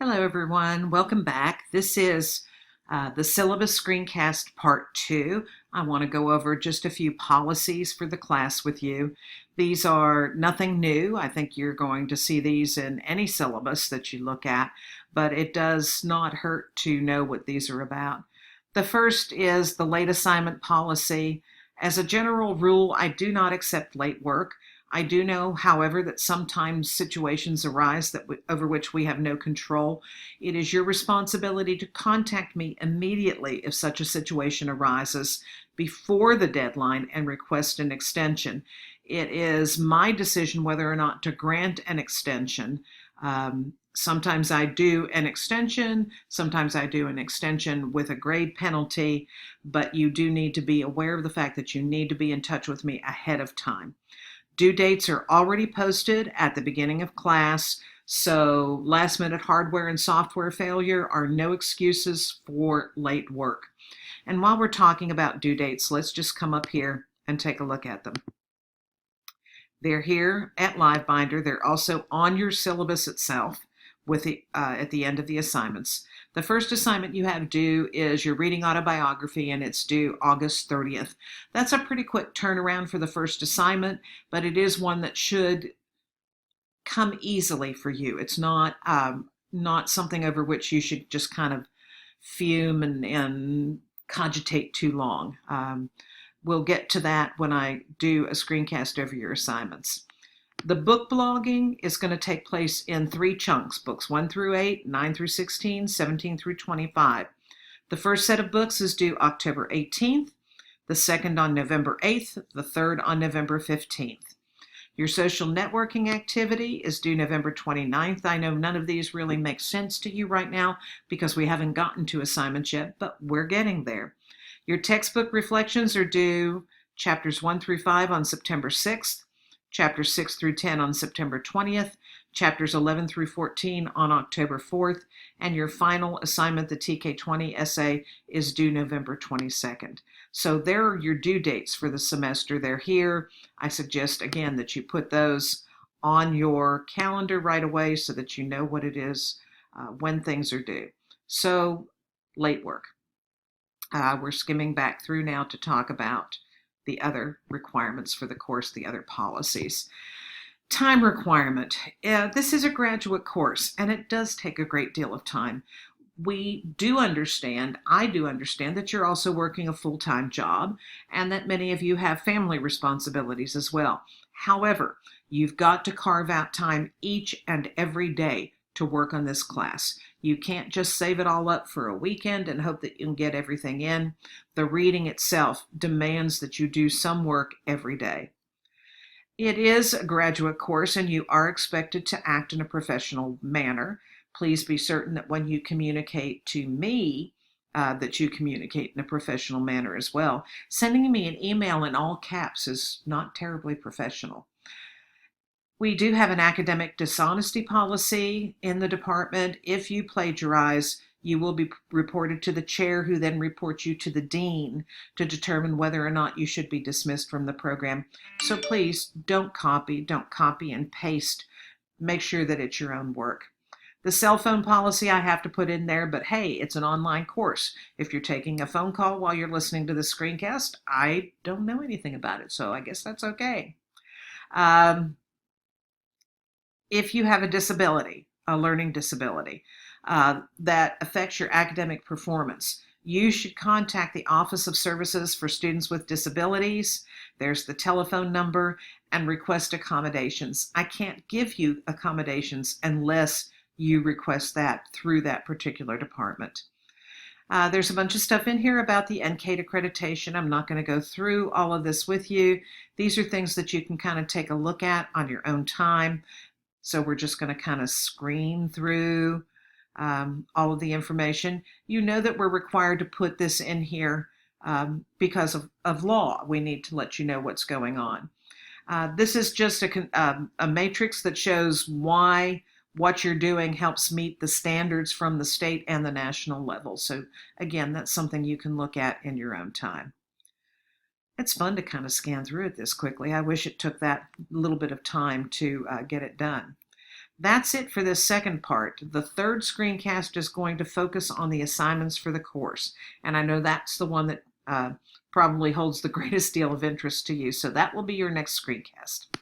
Hello, everyone. Welcome back. This is the syllabus screencast part 2. I want to go over just a few policies for the class with you. These are nothing new. I think you're going to see these in any syllabus that you look at, but it does not hurt to know what these are about. The first is the late assignment policy. As a general rule, I do not accept late work. I do know, however, that sometimes situations arise over which we have no control. It is your responsibility to contact me immediately if such a situation arises before the deadline and request an extension. It is my decision whether or not to grant an extension. Sometimes I do an extension, sometimes I do an extension with a grade penalty, but you do need to be aware of the fact that you need to be in touch with me ahead of time. Due dates are already posted at the beginning of class, so last minute hardware and software failure are no excuses for late work. And while we're talking about due dates, let's just come up here and take a look at them. They're here at LiveBinder. They're also on your syllabus itself with at the end of the assignments. The first assignment you have due is your reading autobiography, and it's due August 30th. That's a pretty quick turnaround for the first assignment, but it is one that should come easily for you. It's not something over which you should just kind of fume and cogitate too long. We'll get to that when I do a screencast over your assignments. The book blogging is going to take place in 3 chunks, books 1 through 8, 9 through 16, 17 through 25. The first set of books is due October 18th, the second on November 8th, the third on November 15th. Your social networking activity is due November 29th. I know none of these really make sense to you right now because we haven't gotten to assignments yet, but we're getting there. Your textbook reflections are due chapters 1 through 5 on September 6th, chapters 6 through 10 on September 20th, chapters 11 through 14 on October 4th, and your final assignment, the TK20 essay, is due November 22nd. So there are your due dates for the semester. They're here. I suggest, again, that you put those on your calendar right away so that you know what it is when things are due. So, late work. We're skimming back through now to talk about the other requirements for the course, the other policies. Time requirement. This is a graduate course, and it does take a great deal of time. I do understand that you're also working a full-time job and that many of you have family responsibilities as well. However, you've got to carve out time each and every day to work on this class. You can't just save it all up for a weekend and hope that you can get everything in. The reading itself demands that you do some work every day. It is a graduate course and you are expected to act in a professional manner. Please be certain that when you communicate to me, that you communicate in a professional manner as well. Sending me an email in all caps is not terribly professional. We do have an academic dishonesty policy in the department. If you plagiarize, you will be reported to the chair, who then reports you to the dean to determine whether or not you should be dismissed from the program. So please don't copy and paste. Make sure that it's your own work. The cell phone policy I have to put in there, but hey, it's an online course. If you're taking a phone call while you're listening to the screencast, I don't know anything about it, so I guess that's okay. If you have a disability, a learning disability, that affects your academic performance, you should contact the Office of Services for Students with Disabilities. There's the telephone number, and request accommodations. I can't give you accommodations unless you request that through that particular department. There's a bunch of stuff in here about the NCATE accreditation. I'm not going to go through all of this with you. These are things that you can kind of take a look at on your own time. So we're just going to kind of screen through all of the information. You know that we're required to put this in here because of law. We need to let you know what's going on. This is just a matrix that shows why what you're doing helps meet the standards from the state and the national level. So again, that's something you can look at in your own time. It's fun to kind of scan through it this quickly. I wish it took that little bit of time to get it done. That's it for this second part. The third screencast is going to focus on the assignments for the course. And I know that's the one that probably holds the greatest deal of interest to you. So that will be your next screencast.